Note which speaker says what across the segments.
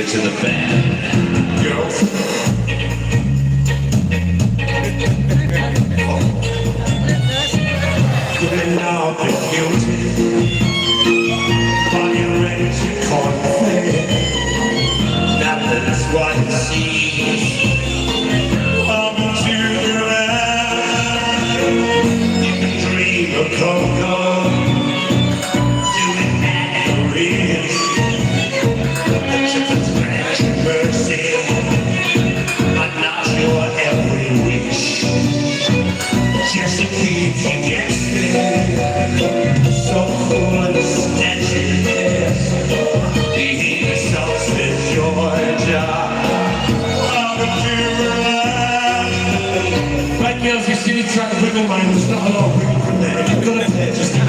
Speaker 1: it to the band. Girls. Women now be guilty. Body ready to conflict. Now that's what it seems. Welcome to the land. You can dream of Encore. Do it now, really. Mercy, I'm not your every wish. Just to keep you guessing. So full of stenches. The insults in Georgia. Right, girls, you see me trying to wiggle mine. There's not a lot of wiggle from there. If you've got it there, just give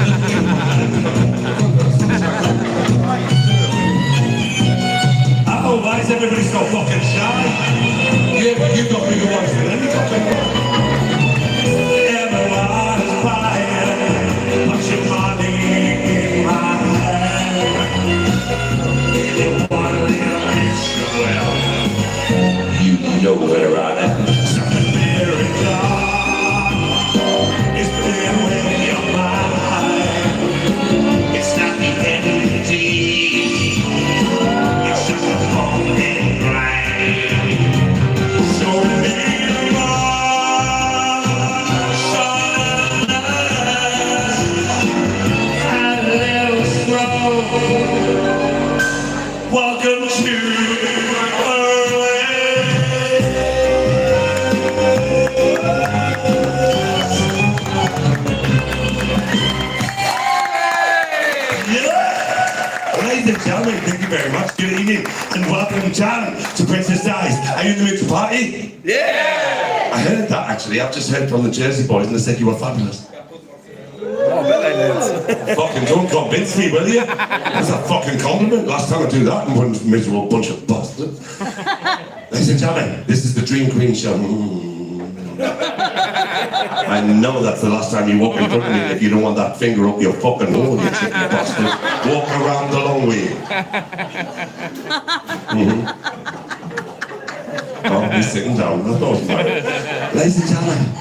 Speaker 1: Oh, why is everybody so fucking shy? Yeah, but you got bigger ones than any got bigger ones. Everyone is buying, put your money in my hand. You want a little extra, well, you know where I am. Something very dark is playing with your mind. It's not the end of the day. Welcome to Ladies and gentlemen, thank you very much. Good evening and welcome to Princess Di's. Are you in the mood to party? Yeah! I heard that actually. I've just heard from the Jersey boys and they said you were fabulous.
Speaker 2: Oh, I bet they did.
Speaker 1: Fucking don't convince me, will you? That's a fucking compliment. Last time I do that, I'm one miserable bunch of bastards. Ladies and gentlemen, this is the Dream Queen show. I know that's the last time you walk in front of me if you don't want that finger up your fucking hole, you chicken bastard. Walk around the long way. Oh, he's sitting down. I thought he might. Ladies and gentlemen,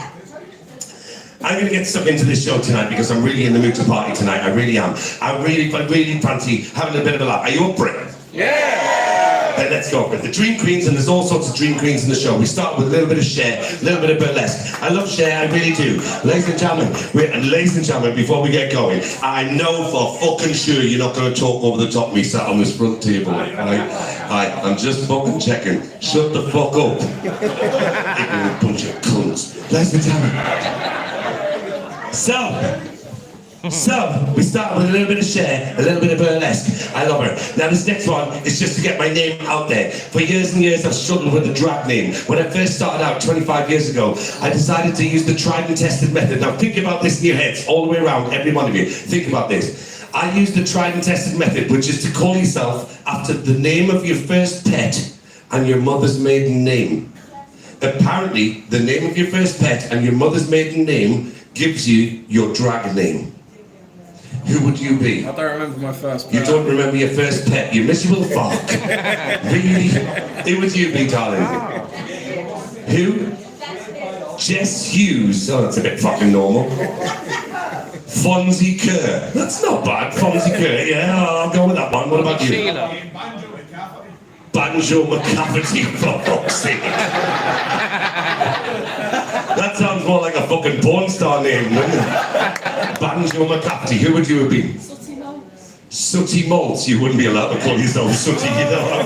Speaker 1: I'm going to get stuck into this show tonight because I'm really in the mood to party tonight. I really am. I really fancy having a bit of a laugh. Are you up for it? Yeah! Then let's go for it. The Dream Queens, and there's all sorts of Dream Queens in the show. We start with a little bit of Cher, a little bit of burlesque. I love Cher, I really do. Ladies and gentlemen, before we get going, I know for fucking sure you're not going to talk over the top of me sat on this front table. Right? I'm just fucking checking. Shut the fuck up. Ignorant bunch of cunts. Ladies and gentlemen. So, we start with a little bit of Cher, a little bit of burlesque. I love her. Now this next one is just to get my name out there. For years and years I've struggled with a drag name. When I first started out 25 years ago, I decided to use the tried and tested method. Now think about this in your heads, all the way around, every one of you. Think about this. I used the tried and tested method, which is to call yourself after the name of your first pet and your mother's maiden name. Apparently, the name of your first pet and your mother's maiden name gives you your drag name. Who would you be?
Speaker 2: I don't remember my first pet.
Speaker 1: You don't remember your first pet, you miserable fuck. Really? Who would you be, darling? Who? Jess Hughes. Oh, that's a bit fucking normal. Fonzie Kerr. That's not bad, Fonzie Kerr. Yeah, I'll go with that one. What about you? Banjo McCafferty, for fuck's sake. That sounds more like a fucking porn star name, doesn't it? Banjo McCafferty, who would you have been?
Speaker 3: Sooty Malts.
Speaker 1: Sooty Malts, you wouldn't be allowed to call yourself Sooty, you know.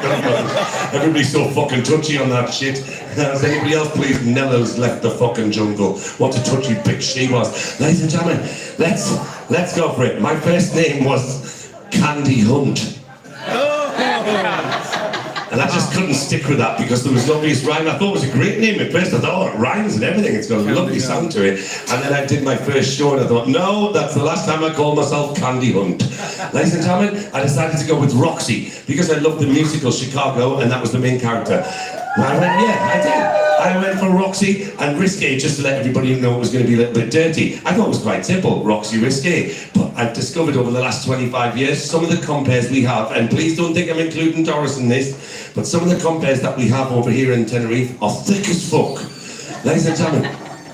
Speaker 1: Everybody's so fucking touchy on that shit. Has anybody else please? Nella's left the fucking jungle. What a touchy bitch she was. Ladies and gentlemen, let's go for it. My first name was Candy Hunt. And I just couldn't stick with that because there was no obvious rhyme. I thought it was a great name at first. I thought, oh, it rhymes and everything. It's got a lovely sound to it. And then I did my first show and I thought, no, that's the last time I called myself Candy Hunt. Ladies and gentlemen, I decided to go with Roxy because I loved the musical Chicago and that was the main character. I went, yeah, I did. I went for Roxy and Risque just to let everybody know it was going to be a little bit dirty. I thought it was quite simple, Roxy, Risque. But I've discovered over the last 25 years, some of the compares we have, and please don't think I'm including Doris in this, but some of the compares that we have over here in Tenerife are thick as fuck. Ladies and gentlemen,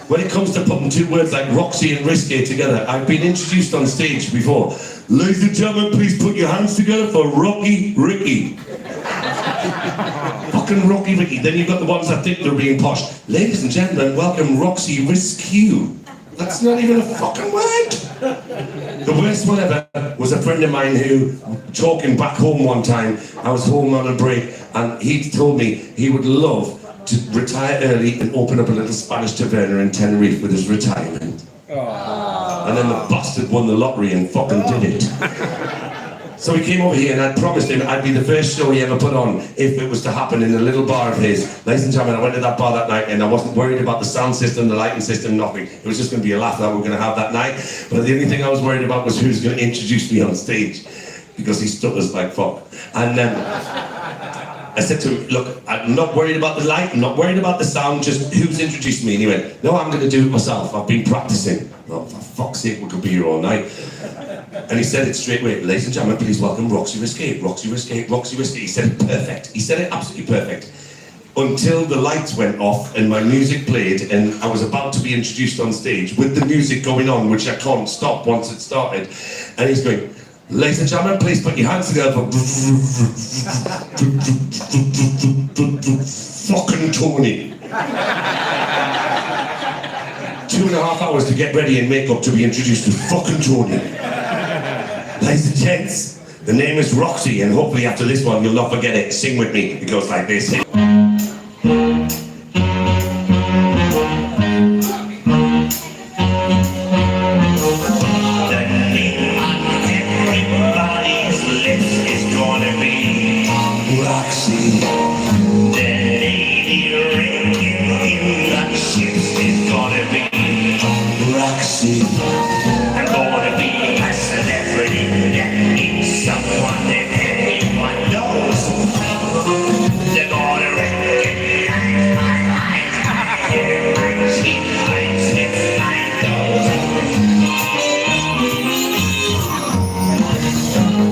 Speaker 1: when it comes to putting two words like Roxy and Risque together, I've been introduced on stage before. Ladies and gentlemen, please put your hands together for Rocky Ricky. Fucking Rocky Ricky. Then you've got the ones that think they're being posh. Ladies and gentlemen, welcome Roxy Risque. That's not even a fucking word. The worst one ever was a friend of mine who, talking back home one time, I was home on a break, and he told me he would love to retire early and open up a little Spanish taverna in Tenerife with his retirement. Aww. And then the bastard won the lottery and fucking did it. So he came over here and I promised him I'd be the first show he ever put on if it was to happen in a little bar of his. Ladies and gentlemen, I went to that bar that night and I wasn't worried about the sound system, the lighting system, nothing. It was just going to be a laugh that we were going to have that night. But the only thing I was worried about was who was going to introduce me on stage, because he stutters like fuck. And I said to him, look, I'm not worried about the light, I'm not worried about the sound, just who's introduced me? And he went, no, I'm going to do it myself, I've been practicing. Oh, for fuck's sake, we could be here all night. And he said it straight away, ladies and gentlemen, please welcome Roxy Risque, Roxy Risque, Roxy Risque. He said it perfect, he said it absolutely perfect. Until the lights went off and my music played and I was about to be introduced on stage with the music going on, which I can't stop once it started. And he's going, ladies and gentlemen, please put your hands together for fucking Tony. 2.5 hours to get ready in makeup to be introduced to fucking Tony. Ladies and gents, the name is Roxy, and hopefully after this one you'll not forget it. Sing with me. It goes like this. Roxy, the lady ringing in the ships is gonna be Roxy. I'm gonna be a celebrity that needs someone that everyone knows. They're gonna recognize my eyes, my hair, my cheek, my lips, my nose.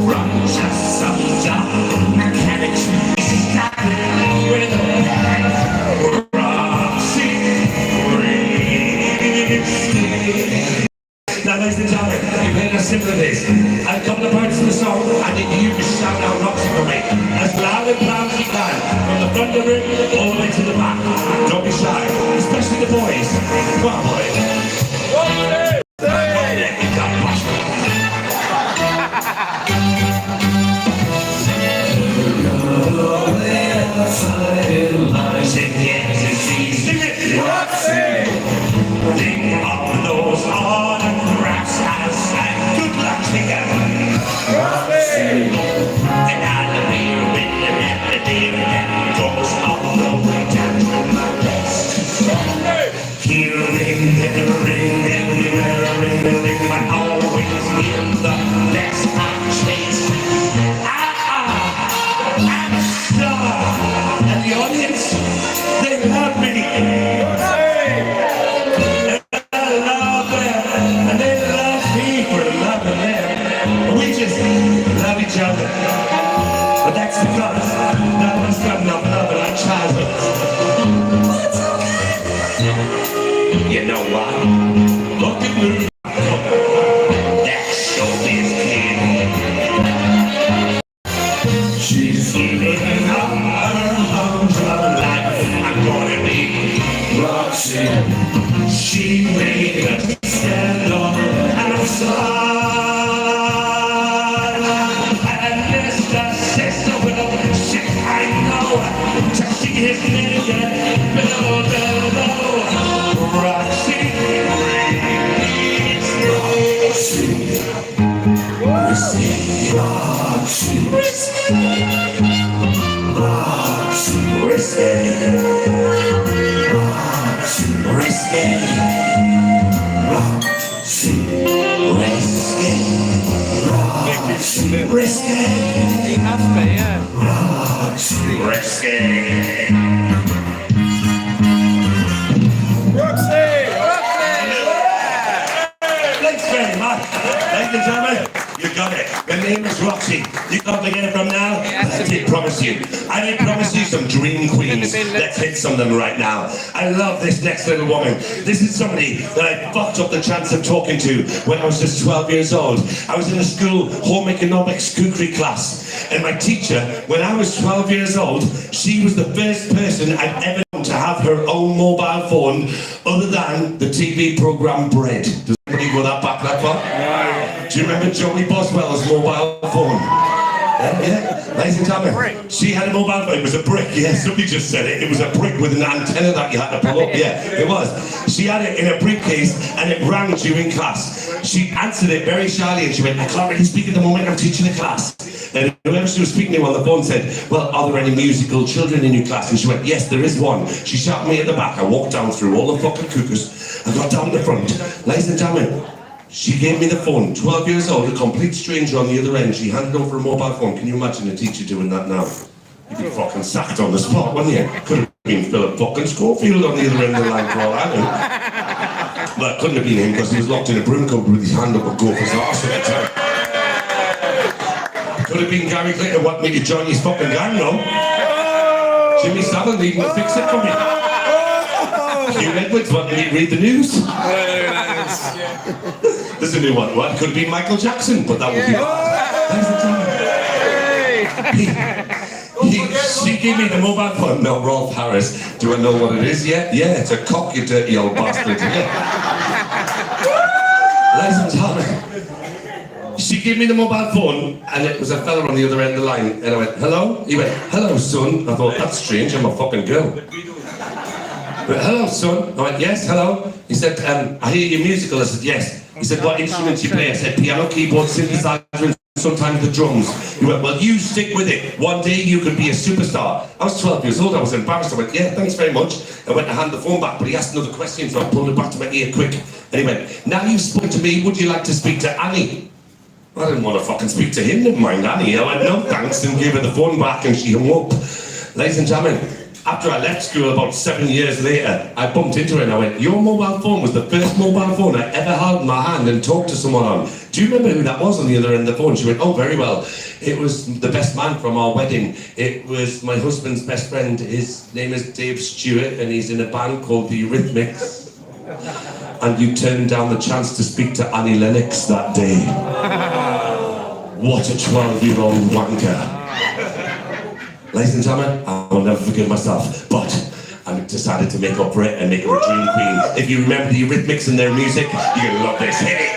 Speaker 1: From just some dumb mechanics. Now, ladies and gentlemen, you've heard us simple this. A couple of parts of the song, I need you to shout out Roxy for me. As loud and proud as you can. From the front of the room, all the way to the back. Don't be shy, especially the boys. Come on, boys. Roxy! Think of those autographs outside. Good luck together. Roxy. And I'll be with the melody that goes all the way down to my best. Hear a ring and a ring everywhere, a ring and ring, but always hear the best I chase. I'm a star. And the audience, they love me. Love each other, but that's because none of us got enough love in our childhood. But it's okay. You know what? Look at me. That showbiz kid. She's giving up her humdrum life. I'm gonna be Roxy. She made a stand on outside. His nigga, below, Roxy, Roxy, Roxy, Roxy, Risque.
Speaker 2: He has to, yeah.
Speaker 1: Risque. did promise you. I did promise you some dream queens. Let's hit some of them right now. I love this next little woman. This is somebody that I fucked up the chance of talking to when I was just 12 years old. I was in a school home economics cookery class, and my teacher, when I was 12 years old, she was the first person I'd ever known to have her own mobile phone other than the TV program Bread. Does anybody go back that far?
Speaker 2: Wow.
Speaker 1: Do you remember Joey Boswell's mobile phone? Yeah, ladies and gentlemen, she had a mobile phone. It was a brick. Yeah, somebody just said it. It was a brick with an antenna that you had to pull up. Yeah, it was. She had it in a briefcase and it rang during class. She answered it very shyly and she went, "I can't really speak at the moment. I'm teaching a class." And whoever she was speaking to on the phone said, "Well, are there any musical children in your class?" And she went, "Yes, there is one." She shouted me at the back. I walked down through all the fucking cookers. I got down the front. Ladies and gentlemen, she gave me the phone, 12 years old, a complete stranger on the other end. She handed over a mobile phone. Can you imagine a teacher doing that now? You'd be fucking sacked on the spot, wouldn't you? Could have been Philip fucking Schofield on the other end of the line for all I knew. But it couldn't have been him because he was locked in a broom cupboard with his hand up a gopher's arse at the time. Could have been Gary Clinton wanting me to join his fucking gang, no? Jimmy Savile needing to fix it for me. Hugh Edwards wanting me to read the news. There's a new one. Well, it could have been Michael Jackson, but that would be She gave me the mobile phone. No, Rolf Harris. Do I know what it is yet? Yeah, it's a cock, you dirty old bastard. Yeah. Ladies and gentlemen, she gave me the mobile phone, and it was a fella on the other end of the line. And I went, "Hello?" He went, "Hello, son." I thought, that's strange. I'm a fucking girl. But, "Hello, son." I went, "Yes, hello." He said, "I hear you're musical." I said, "Yes." He said, "What instruments you play?" I said, "Piano, keyboard, synthesizer, and sometimes the drums." He went, "Well, you stick with it. One day you could be a superstar." I was 12 years old. I was embarrassed. I went, "Yeah, thanks very much." I went to hand the phone back, but he asked another question, so I pulled it back to my ear quick. And he went, "Now you've spoken to me, would you like to speak to Annie?" I didn't want to fucking speak to him, never mind Annie. I went, "No thanks," and gave her the phone back, and she hung up. Ladies and gentlemen, after I left school about 7 years later, I bumped into her and I went, "Your mobile phone was the first mobile phone I ever held in my hand and talked to someone on. Do you remember who that was on the other end of the phone?" She went, "Oh, very well. It was the best man from our wedding. It was my husband's best friend. His name is Dave Stewart and he's in a band called the Eurythmics. And you turned down the chance to speak to Annie Lennox that day." What a 12-year-old wanker. Ladies and gentlemen, I will never forgive myself, but I decided to make up for it and make her a dream queen. If you remember the Eurythmics and their music, you're gonna love this. Hit it!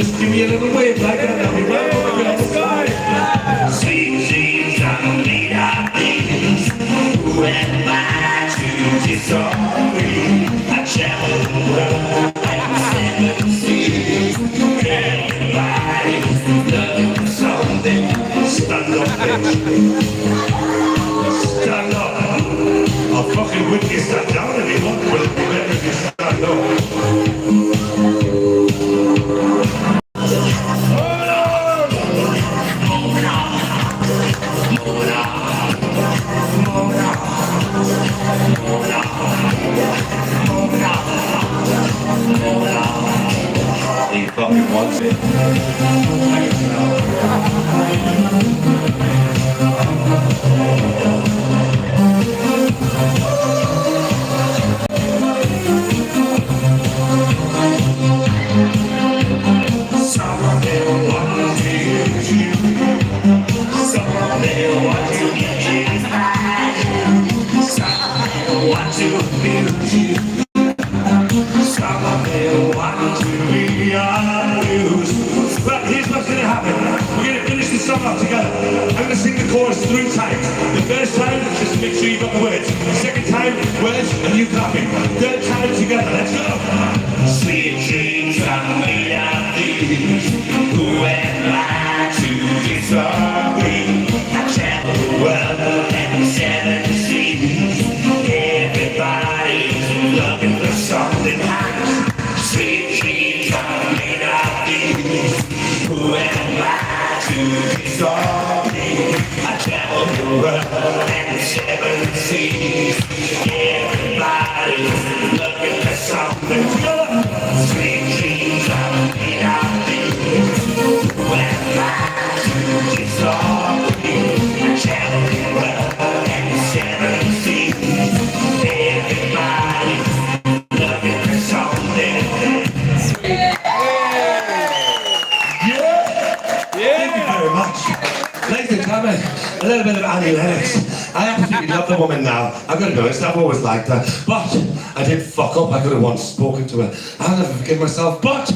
Speaker 1: Just give me a little wave like that, and I'll be right over. Sweet dreams are made of things. Who am I to disagree? I travel the world like 7 seas. Everybody's looking for something. Stand up, bitch. Stand up. I'll fucking whip you stand down if you want, but it'll be better if you stand up. He fucking wants it. gentlemen, a little bit of Annie Lennox. I absolutely love the woman now. I've got to be honest, I've always liked her. But I did fuck up. I could have once spoken to her. I'll never forgive myself. But,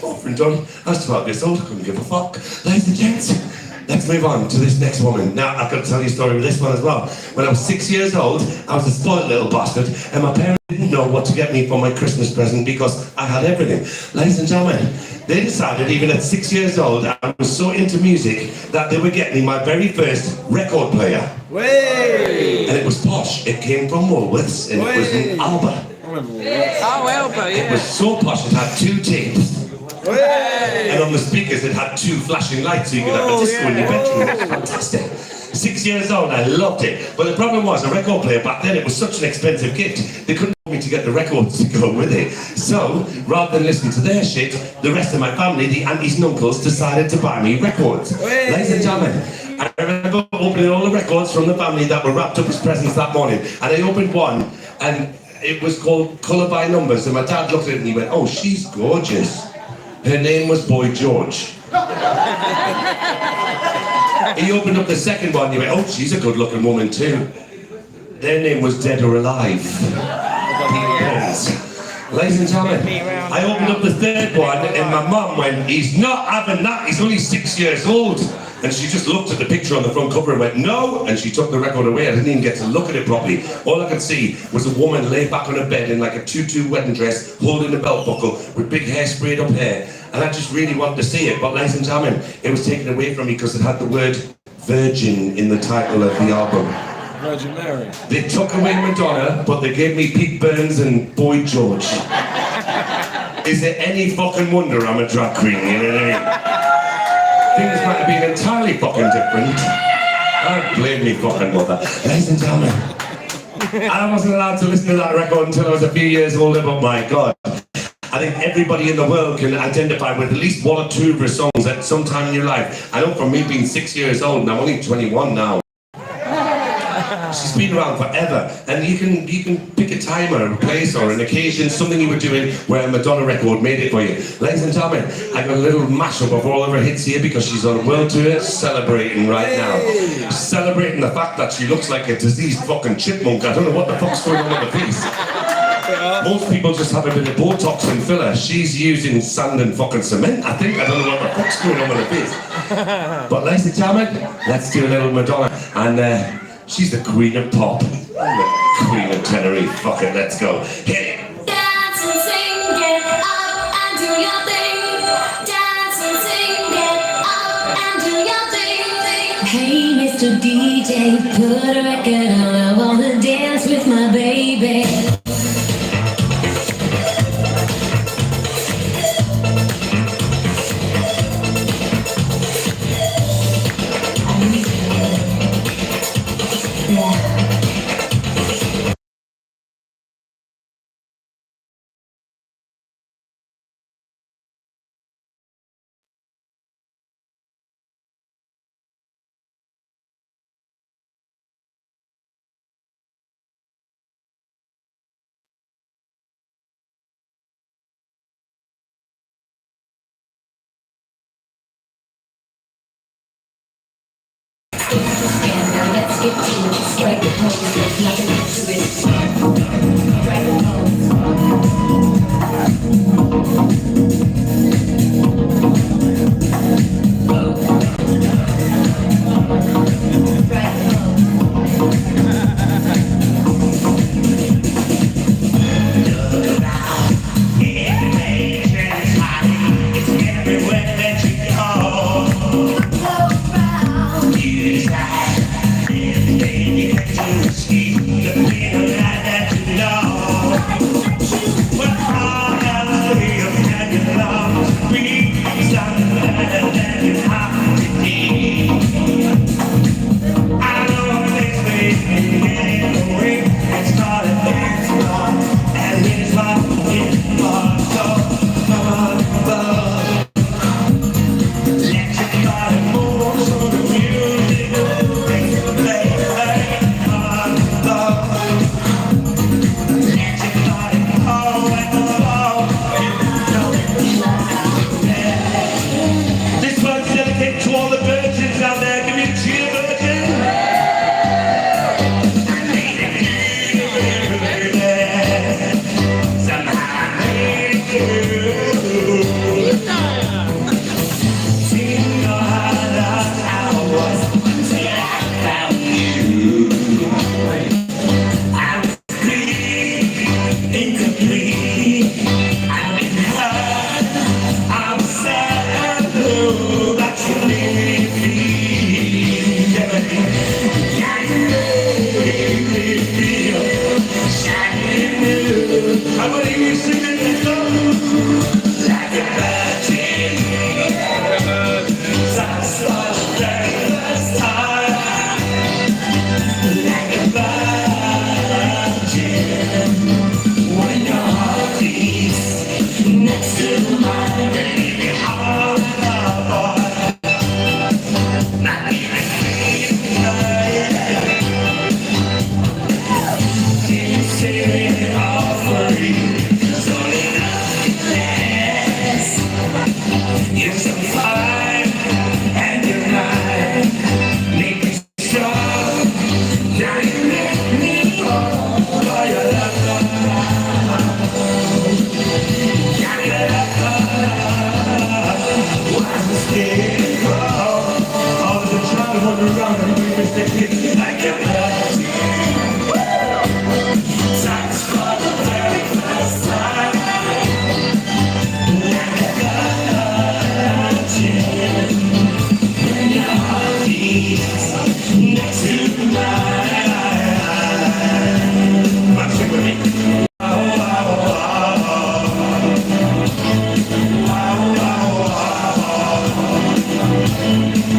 Speaker 1: over and done. I was 12 years old. I couldn't give a fuck. Ladies and gents, let's move on to this next woman. Now, I've got to tell you a story with this one as well. When I was 6 years old, I was a spoiled little bastard, and my parents didn't know what to get me for my Christmas present because I had everything. Ladies and gentlemen, they decided, even at 6 years old, I was so into music that they were getting me my very first record player.
Speaker 2: Way!
Speaker 1: And it was posh. It came from Woolworths, and it was an Alba.
Speaker 3: Oh, Elvis, yeah.
Speaker 1: It was so posh, it had 2 tapes.
Speaker 2: Way!
Speaker 1: And on the speakers it had 2 flashing lights so you could have a disco in your bedroom. It was fantastic. 6 years old, I loved it. But the problem was, a record player back then, it was such an expensive gift, they couldn't want me to get the records to go with it. So, rather than listen to their shit, the rest of my family, the aunties and uncles, decided to buy me records.
Speaker 2: Hey.
Speaker 1: Ladies and gentlemen, I remember opening all the records from the family that were wrapped up as presents that morning. And I opened one, and it was called Colour by Numbers. And my dad looked at it and he went, "Oh, she's gorgeous." Her name was Boy George. He opened up the second one and he went, "Oh, she's a good-looking woman too." Their name was Dead or Alive. Ladies and gentlemen, I opened up the third one and my mum went, "He's not having that, he's only 6 years old." And she just looked at the picture on the front cover and went, "No," and she took the record away. I didn't even get to look at it properly. All I could see was a woman laid back on a bed in like a tutu wedding dress, holding a belt buckle with big hair sprayed up hair. And I just really wanted to see it, but ladies and gentlemen, it was taken away from me because it had the word Virgin in the title of the album.
Speaker 2: Virgin Mary.
Speaker 1: They took away Madonna, but they gave me Pete Burns and Boy George. Is it any fucking wonder I'm a drag queen, you know what I mean? Things might have been entirely fucking different. I blame me fucking mother. Ladies and gentlemen, I wasn't allowed to listen to that record until I was a few years older, but my God. I think everybody in the world can identify with at least 1 or 2 of her songs at some time in your life. I know from me being 6 years old, and I'm only 21 now. She's been around forever, and you can pick a time or a place or an occasion, something you were doing where a Madonna record made it for you. Ladies and gentlemen, I got a little mashup of all of her hits here because she's on a world tour celebrating right now. Celebrating the fact that she looks like a diseased fucking chipmunk. I don't know what the fuck's going on with the face. Most people just have a bit of Botox and filler. She's using sand and fucking cement, I think. I don't know what the fuck's going on with her face. But ladies and gentlemen, let's do a little Madonna. And she's the queen of pop. I'm the queen of Tenerife. Fuck it, let's go. Hit it.
Speaker 4: Dance and sing, get up and do your thing. Dance and sing, get up and do your thing. Hey, Mr. DJ, put a record on. I wanna dance with my baby. Let's get to it. Strike the pose. There's nothing to it. Strike the pose.
Speaker 1: Look around. Information's hot. It's everywhere that you go.
Speaker 4: Look around.
Speaker 1: You decide. Everything you can do is keep the feeling that you know.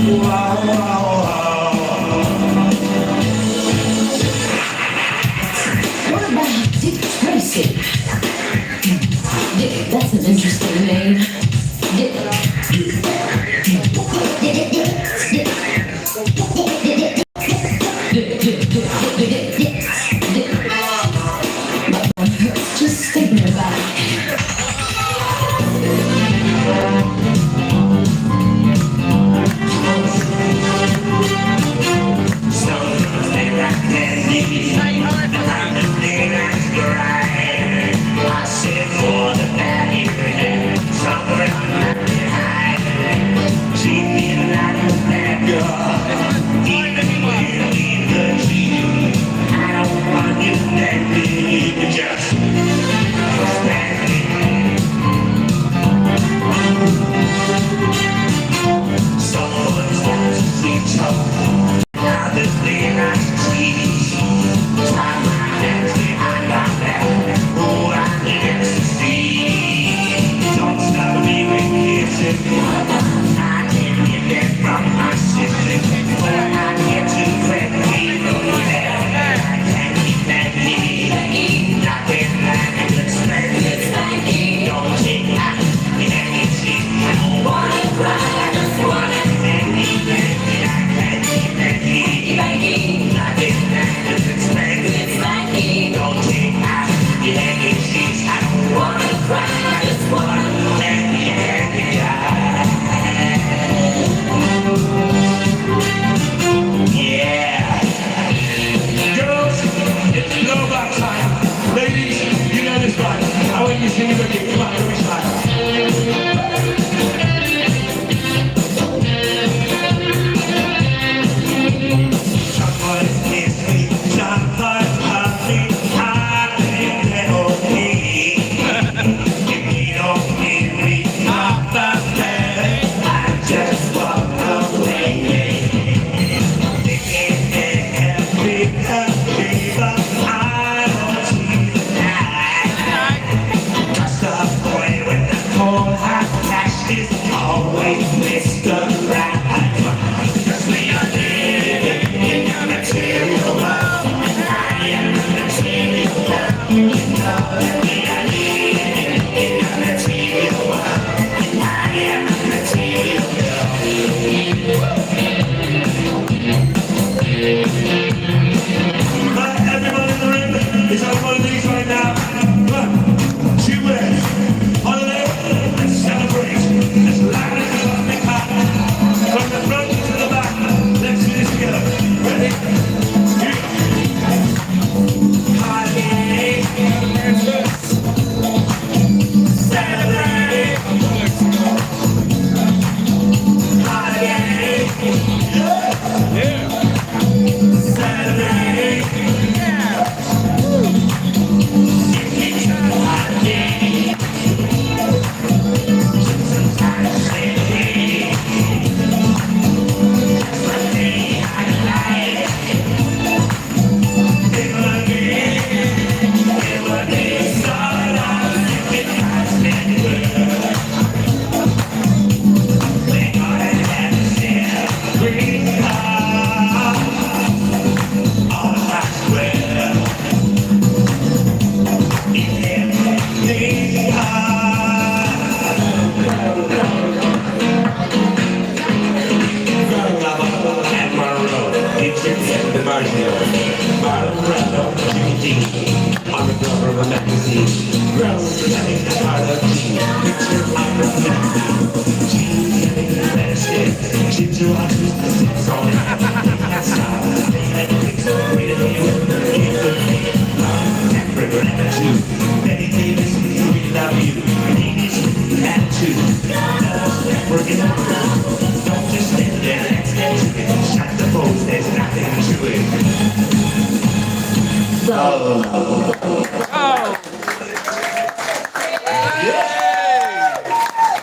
Speaker 4: What about Dick Tracy? Dick, that's an interesting name. Dick. Just thinking about it.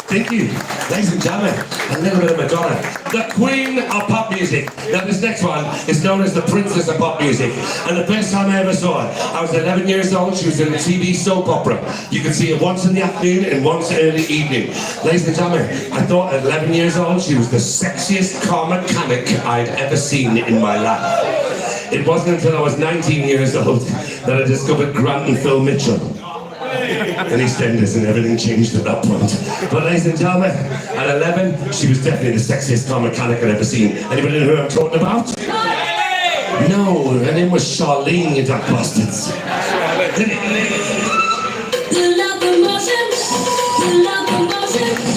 Speaker 1: Thank you. Ladies and gentlemen, a little bit of Madonna. Look, queen of pop music. Now this next one is known as the princess of pop music. And the first time I ever saw her, I was 11 years old. She was in a TV soap opera. You could see it once in the afternoon and once early evening. Ladies and gentlemen, I thought at 11 years old she was the sexiest car mechanic I'd ever seen in my life. It wasn't until I was 19 years old that I discovered Grant and Phil Mitchell. And EastEnders, and everything changed at that point. But ladies and gentlemen, at 11, she was definitely the sexiest car mechanic I'd ever seen. Anybody know who I'm talking about? No, her name was Charlene, you dark bastards.
Speaker 4: The locomotion, the locomotion.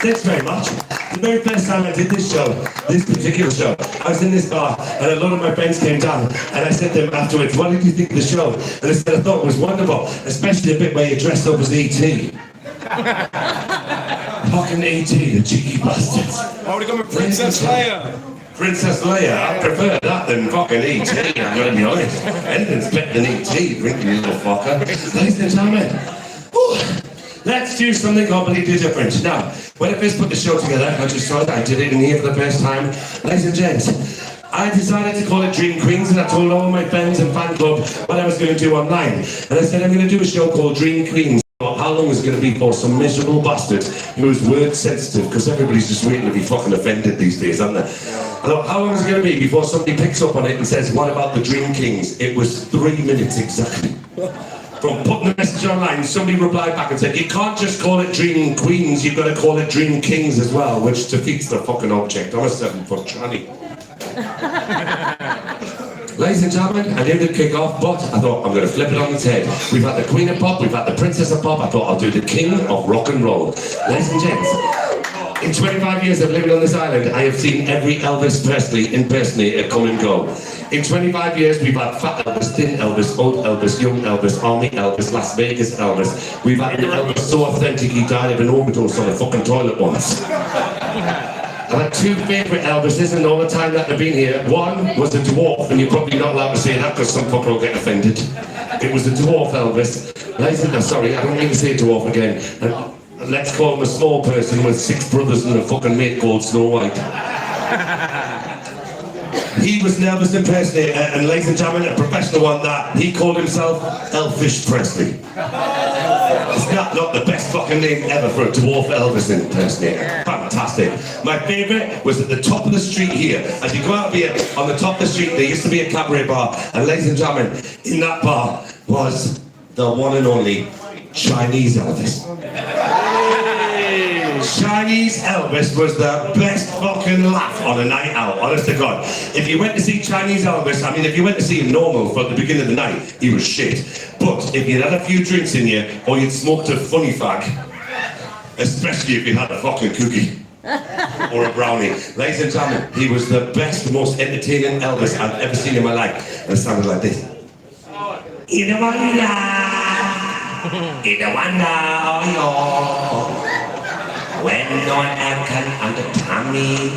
Speaker 1: Thanks very much. The very first time I did this show, this particular show, I was in this bar and a lot of my friends came down and I said to them afterwards, what did you think of the show? And they said, I thought it was wonderful, especially the bit where you dressed up as E.T. Fucking E.T., the cheeky bastards.
Speaker 2: I would have gone with Princess Leia.
Speaker 1: Princess Leia, I prefer that than fucking E.T., I'm going to be honest. Anything's better than E.T., drinking you little fucker. Ladies and gentlemen, let's do something completely different. Now, when I first put the show together, I just thought I did it in here for the first time. Ladies and gents, I decided to call it Dream Queens, and I told all my friends and fan club what I was going to do online. And I said I'm going to do a show called Dream Queens. How long is it going to be for some miserable bastard who's word sensitive? Because everybody's just waiting to be fucking offended these days, aren't they? I thought, how long is it going to be before somebody picks up on it and says, what about the Dream Kings? It was 3 minutes exactly. From putting the message online, somebody replied back and said, you can't just call it Dream Queens, you've got to call it Dream Kings as well, which defeats the fucking object. I'm a 7-foot tranny. Ladies and gentlemen, I knew it'd kick off, but I thought I'm going to flip it on its head. We've had the Queen of Pop, we've had the Princess of Pop, I thought I'll do the King of Rock and Roll. Ladies and gents, in 25 years of living on this island, I have seen every Elvis Presley impersonator come and go. In 25 years, we've had Fat Elvis, Thin Elvis, Old Elvis, Young Elvis, Army Elvis, Las Vegas Elvis. We've had an Elvis so authentic he died of an overdose on a fucking toilet once. I've had 2 favourite Elvises in all the time that I've been here. One was a dwarf, and you're probably not allowed to say that because some fucker will get offended. It was a dwarf Elvis. Ladies and sorry, I don't mean to say dwarf again. And let's call him a small person with 6 brothers and a fucking mate called Snow White. He was an Elvis impersonator, and ladies and gentlemen, a professional one that he called himself Elfish Presley. It's not the best fucking name ever for a dwarf Elvis impersonator. Fantastic. My favourite was at the top of the street here. As you go out here, on the top of the street, there used to be a cabaret bar, and ladies and gentlemen, in that bar was the one and only Chinese Elvis. Chinese Elvis was the best fucking laugh on a night out, honest to God. If you went to see Chinese Elvis, I mean, if you went to see him normal for the beginning of the night, he was shit. But if you'd had a few drinks in you, or you'd smoked a funny fag, especially if you had a fucking cookie or a brownie, ladies and gentlemen, he was the best, most entertaining Elvis I've ever seen in my life. And it sounded like this. In the wonder, oh, when no one ever can understand me,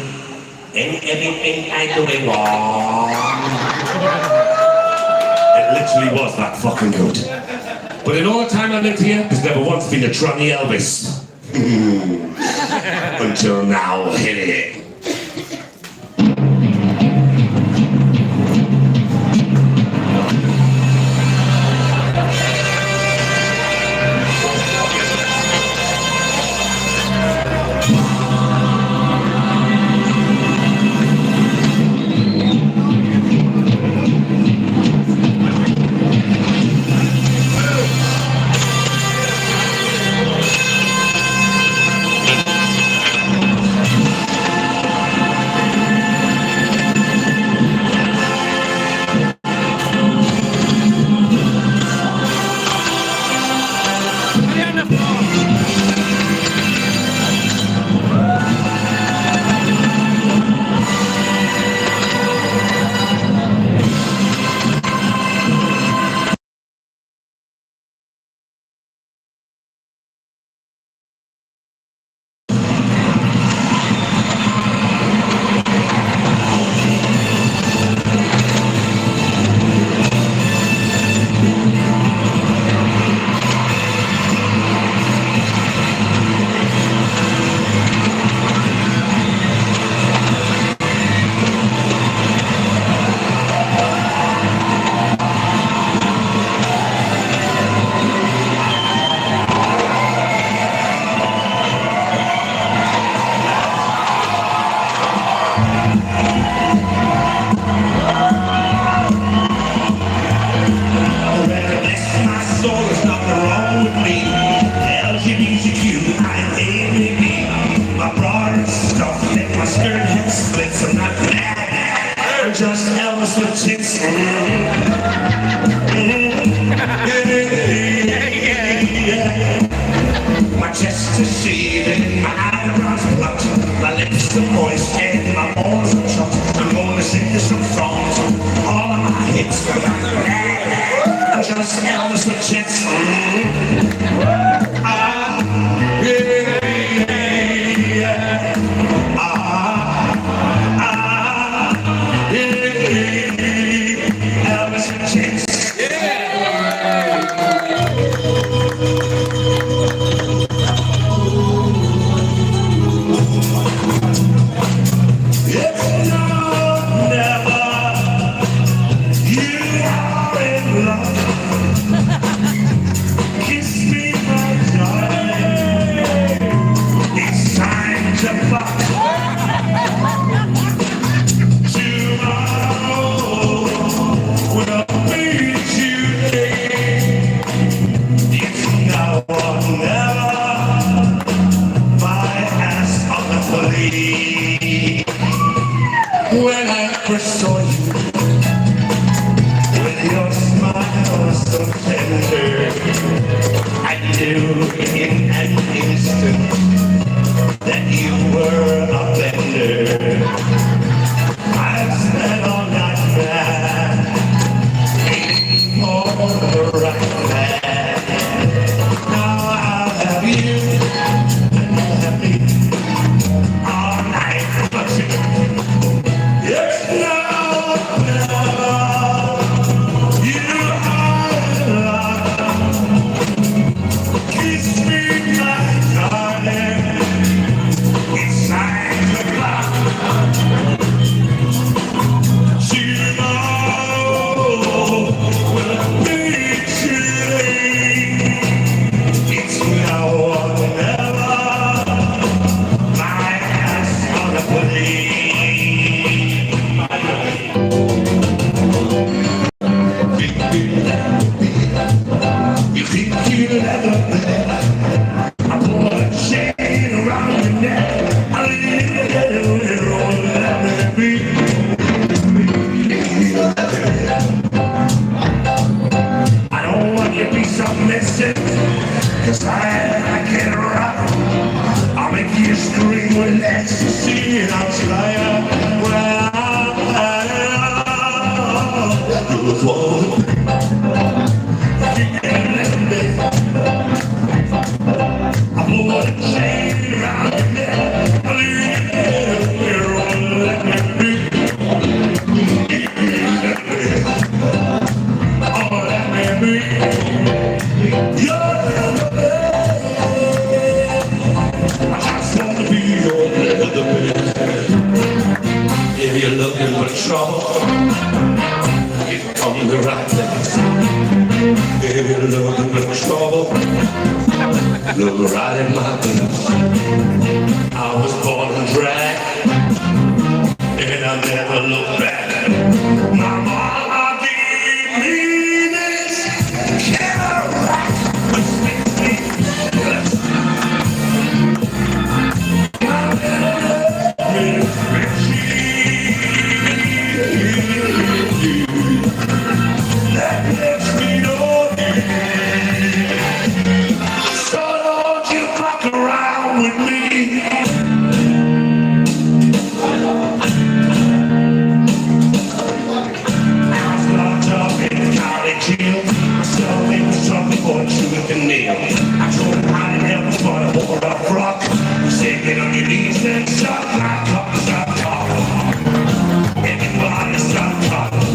Speaker 1: and everything I do is wrong. It literally was that fucking good. But in all the time I lived here, there's never once been a tranny Elvis. Until now, hit it. My chest is seething, my eyebrows plucked, my lips are moist and my bones are chopped. I'm gonna sing you some songs, all of my hits. I'm just Elvis with chits. Elvis with chits. When I first saw you, with your smile so tender, I knew in an instant that you were a bender. I've spent all night mad, waiting for the right man. Now I'll have you, and you'll have me, all night, but cause I can't rock. I'll make you scream with ecstasy and I'll try out where I put a chain around your neck. Oh, that man be. If you're looking for trouble, you come to the right place. If you're looking for trouble, look right in my face. I was born to drag, and I never look back. My mama gave me this Cadillac. I told him I didn't have a fun, I wore a frock. He said, get on your knees and stop my cup, stop talking. Everybody stop talking.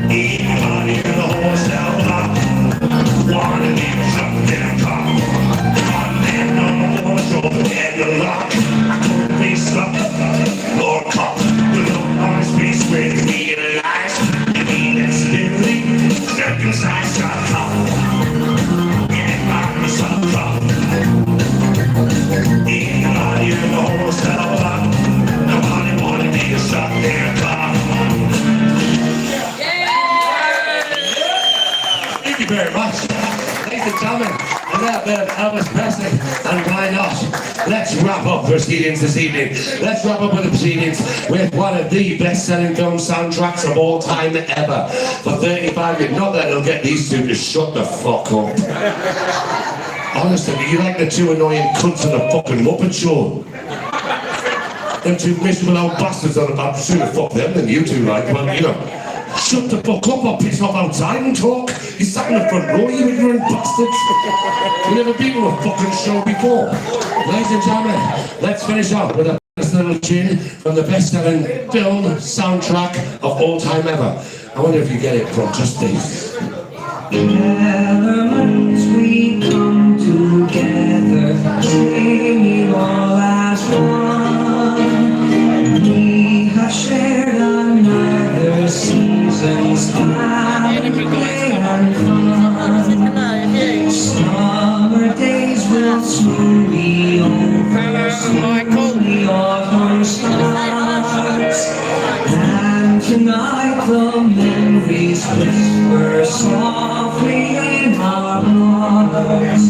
Speaker 1: Everybody in the whole cell block wanted me to jump in a car. One man on the wardrobe and the lock. I couldn't be stopped or caught. The look on his face made me realize that he accidentally circumcised stop talking. Anybody in the whole cell block Let's wrap up proceedings this evening. Let's wrap up with the proceedings with one of the best-selling film soundtracks of all time ever. For 35 minutes, not that it'll get these two to shut the fuck up. Honestly, you like the two annoying cunts in the fucking Muppet Show? Them two miserable old bastards on the... I'd sooner fuck them than you two, like, well, you know. Shut the fuck up or piss off outside and talk. You sat in the front row, you ignorant bastards. You never been to a fucking show before. Ladies and gentlemen, let's finish off with a little tune from the best-selling film soundtrack of all time ever. I wonder if you get it from just these.
Speaker 5: Elements we come together, dreaming all as one. We have shared another season's family and fun. Summer days will soon be over, soon the autumn starts. And tonight the memories whisper softly in our hearts.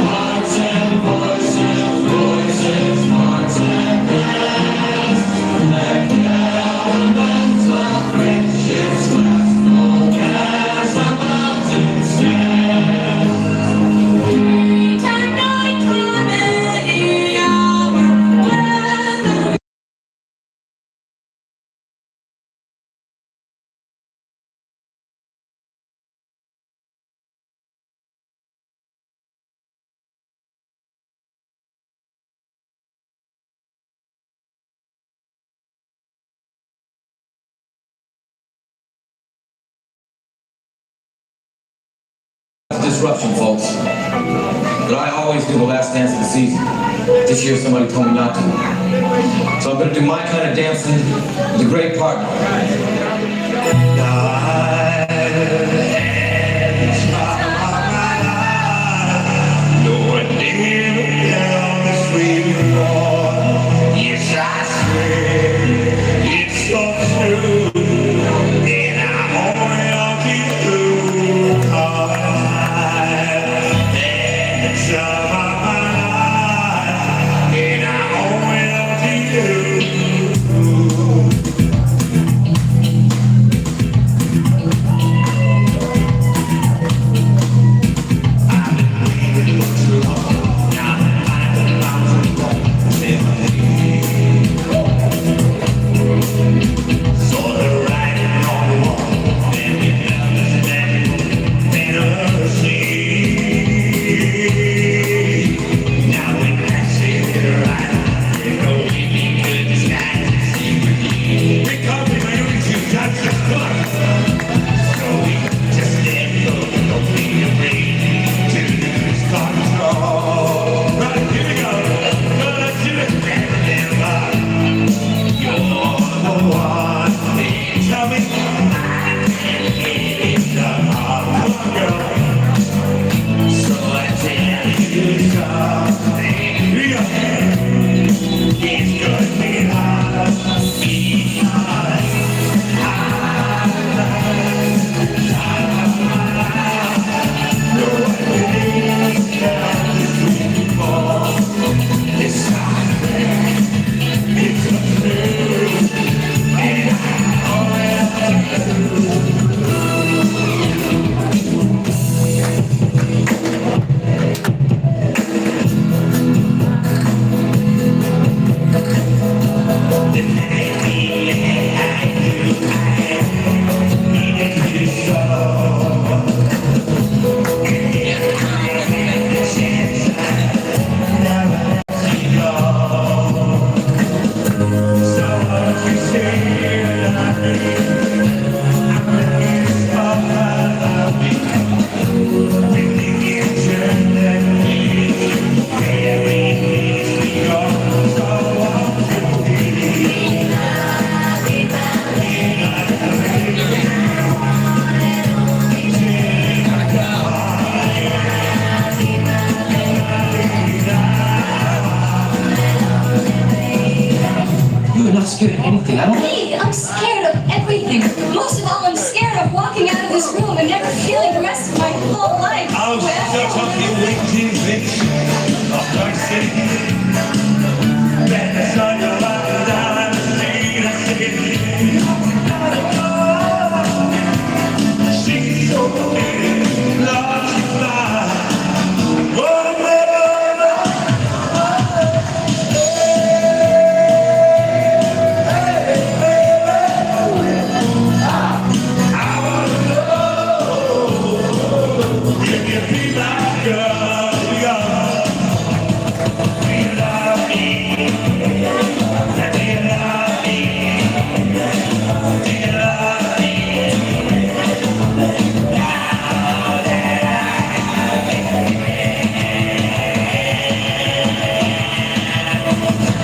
Speaker 5: Hearts and voices, voices, hearts and hands. Let the elements of friendships last long as the mountains stand. Tonight the many hour weather.
Speaker 6: Disruption, folks. But I always do the last dance of the season. This year somebody told me not to. So I'm gonna do my kind of dancing with a great partner.
Speaker 1: Yes, I swear it's so true, and I owe it to you. It's my life, and I owe it to you. I've been waiting too long. Now I'm finding sort of writing on the wall, and you understand fantasy. Now when I say it right, there's no way we could disguise the secret. They call me my YouTube, that's just fun. So we just let go, don't be afraid to lose control. Right, here we go. Gonna do it better than love. You're the one. Tell me I can't get it done. Come on, girl. So I tell you something. Here you go. It's gonna be hard. Be hard. No one believes that this dream falls. It's not fair. It's unfair. And I owe it to you. The night we had, I needed you so. And if I had the chance, I'd never let you go. So what you say about me, I'm ready to stop loving you. Really interested in you. Every place we go, so what you
Speaker 6: You're not scared of anything, I don't.
Speaker 4: Me, I'm scared of everything. Most of all, I'm scared of walking out of this room and never feeling the rest of my whole life.
Speaker 1: I'll shut up, you weak bitch of my city. Bet the sun you're walking down the street of city. She's so pretty, love she fly.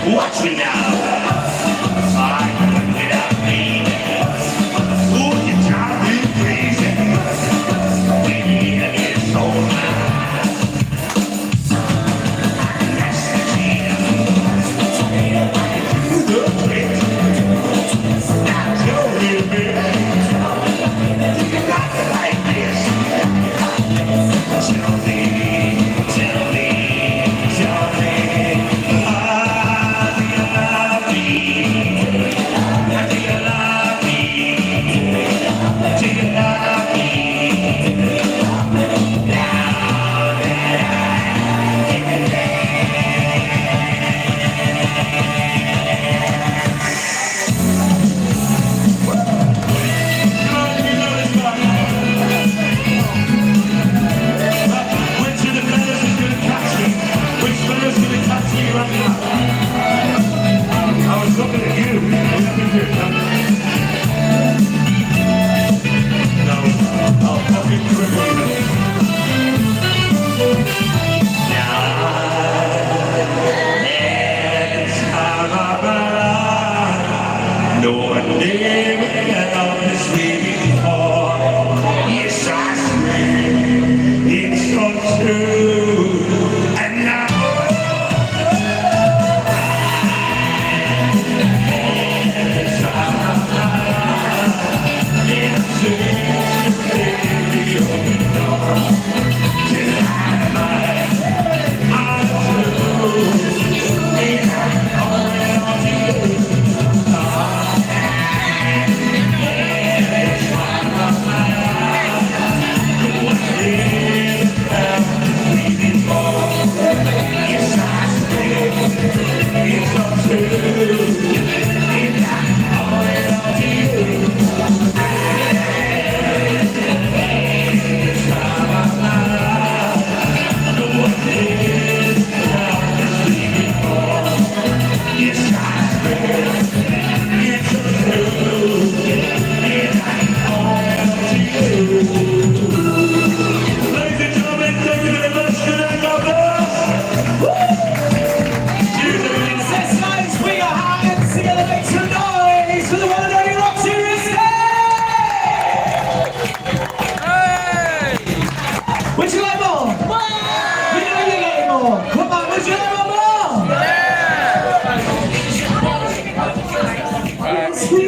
Speaker 1: Watch me now. Without me. Ooh, you drive me crazy. Baby, I get so mad. That's the cheetah. The trick. Now tell me, baby. Do you like it like this? Tell me, tell me, tell me.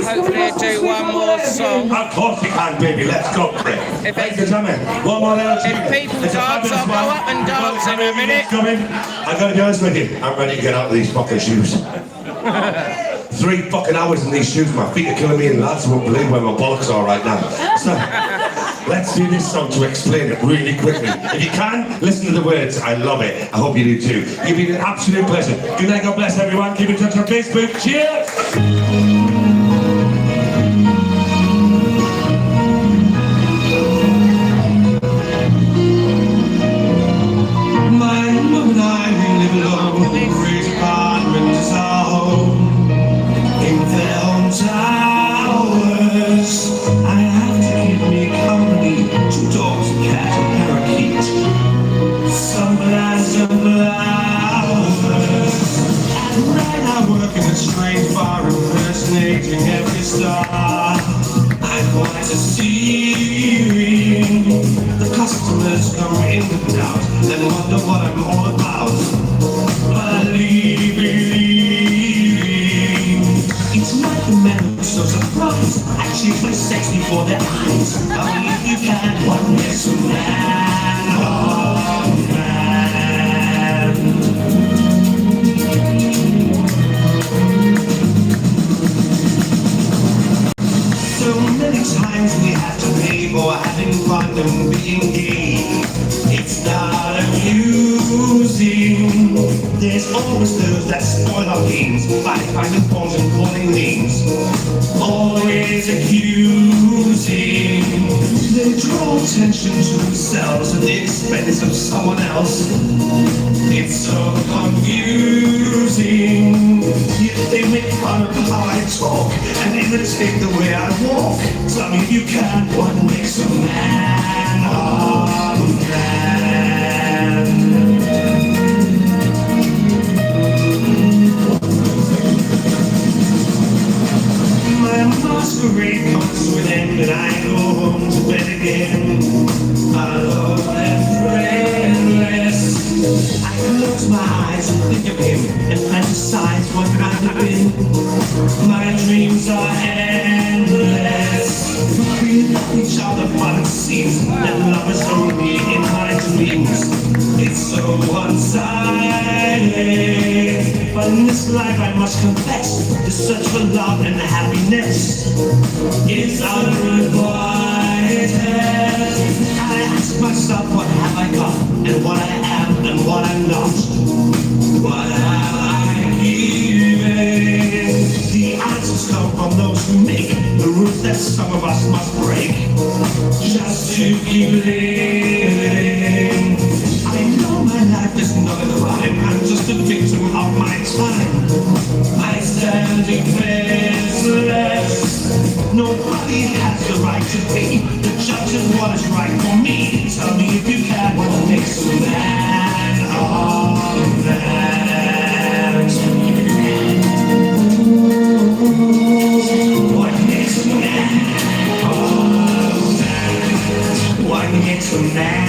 Speaker 3: Hopefully do one more song.
Speaker 1: Of course you can, baby. Let's go, Chris. Thanks for coming. One more little tune.
Speaker 3: If people dance, I'll go up and dance in a minute.
Speaker 1: I'm going to be honest with you. I'm ready to get out of these fucking shoes. 3 fucking hours in these shoes. My feet are killing me, and lads won't believe where my bollocks are right now. So, let's do this song to explain it really quickly. If you can, listen to the words. I love it. I hope you do too. You've been an absolute pleasure. Good night, God bless everyone. Keep in touch on Facebook. Cheers!
Speaker 5: Every star I want to see. The customers come in and out and wonder what I'm all about. Believe, it's like the men who so surprised. Actually play sex before their eyes. Only if you can, one yes man, oh man. confusing. There's always those that spoil our games by finding faults and calling names. Always accusing. They draw attention to themselves at the expense of someone else. It's so confusing. Yet they make fun of how I talk and imitate the way I walk. Tell me if you can, what makes a man a man? My masquerade comes to an end and I go home to bed again. Alone and friendless. I close my eyes and think of him and fantasize what I have been. My dreams are endless. We love each other, but it seems that love is only in my dreams. It's so one-sided. But in this life I must confess, the search for love and happiness is unrequited. I ask myself, what have I got, and what I am, and what I'm not. What have I given? The answers come from those who make the rules that some of us must break, just to keep living. I know my life is not a crime, I'm just a victim of my time. I stand defenseless. Nobody has the right to be the judge of what is right for me. Tell me if you can, what makes a man a man? What makes a man a man? What makes a man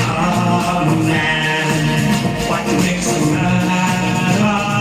Speaker 5: a man? What makes a man a man?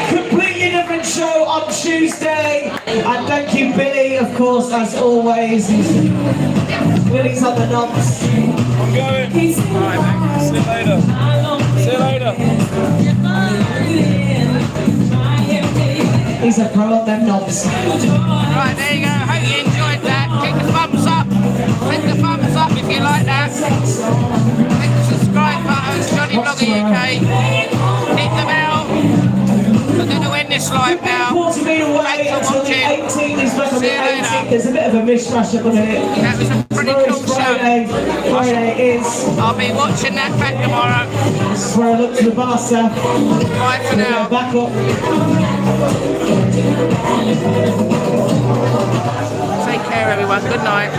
Speaker 7: Completely different show on Tuesday. And thank you, Billy, of course, as always. Billy's on the knobs.
Speaker 2: I'm going. Alright, mate. See you later. See you later.
Speaker 7: He's a pro on them knobs.
Speaker 3: Right, there you go. Hope you enjoyed that. Click the thumbs up. Click the thumbs up if you like that. Click the subscribe button. It's Johnny Vlogger UK. Hit the bell. We're going to end this live now.
Speaker 7: Quarter meter away until the 18th. He's back on the 18th. There's a bit of a mishmash at the minute.
Speaker 3: That was a pretty cool
Speaker 7: Friday.
Speaker 3: show.
Speaker 7: Friday is.
Speaker 3: I'll be watching that back tomorrow.
Speaker 7: This is where I look to the bar, sir.
Speaker 3: Bye for now.
Speaker 7: Back up.
Speaker 3: Take care, everyone. Good night.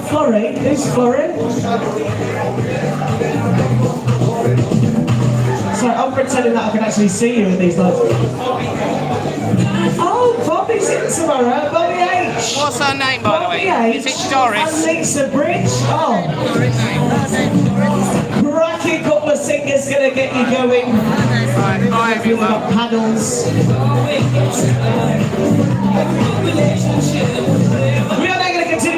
Speaker 7: Florrie? Who's Florrie? Sorry, I'm pretending that I can actually see you in these lights. Oh, Bobby's in tomorrow. Bobby H.
Speaker 3: What's her name, by the
Speaker 7: Bobby
Speaker 3: way?
Speaker 7: H.
Speaker 3: Is it Doris?
Speaker 7: And Lisa Bridge. Oh. Cracking couple of singers gonna get you going.
Speaker 3: Right, bye,
Speaker 7: We've
Speaker 3: everyone.
Speaker 7: got paddles. We